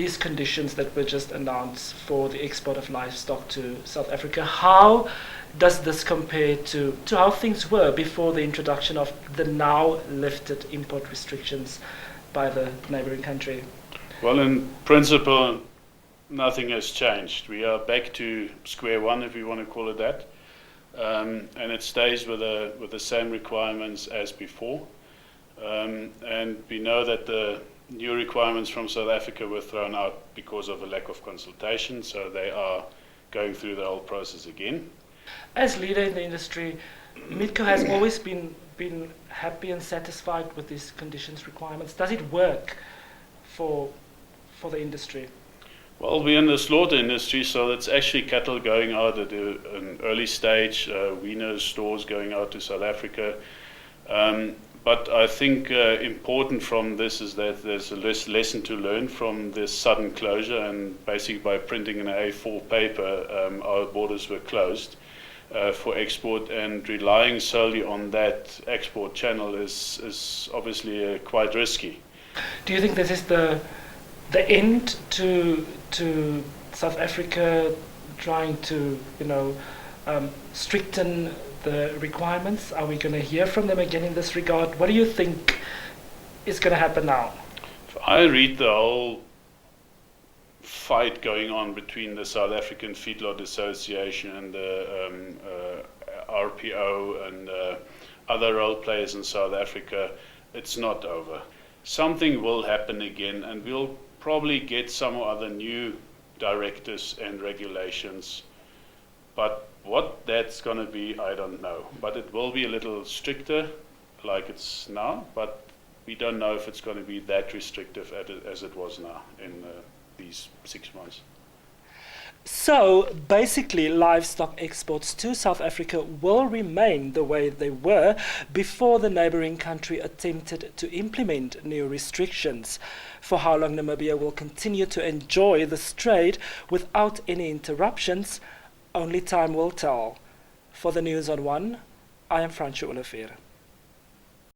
these conditions that were just announced for the export of livestock to South Africa, how does this compare to how things were before the introduction of the now lifted import restrictions by the neighboring country? Well, in principle, nothing has changed. We are back to square one, if you want to call it that, and it stays with the same requirements as before. And we know that the new requirements from South Africa were thrown out because of a lack of consultation, so they are going through the whole process again. As leader in the industry, Meatco has always been happy and satisfied with these conditions requirements. Does it work for the industry? Well, we're in the slaughter industry, so it's actually cattle going out at an early stage, weaner stores going out to South Africa. But I think important from this is that there's a lesson to learn from this sudden closure, and basically by printing an A4 paper, our borders were closed for export, and relying solely on that export channel is obviously quite risky. Do you think this is the end to South Africa trying to, stricten the requirements? Are we going to hear from them again in this regard? What do you think is going to happen now? If I read the whole fight going on between the South African Feedlot Association and the RPO and other role players in South Africa, it's not over. Something will happen again, and we'll probably get some other new directives and regulations, but what that's going to be, I don't know. But it will be a little stricter like it's now, but we don't know if it's going to be that restrictive as it was now in these 6 months. So basically, livestock exports to South Africa will remain the way they were before the neighboring country attempted to implement new restrictions. For how long Namibia will continue to enjoy this trade without any interruptions, only time will tell. For the News on One, I am Francios Olivier.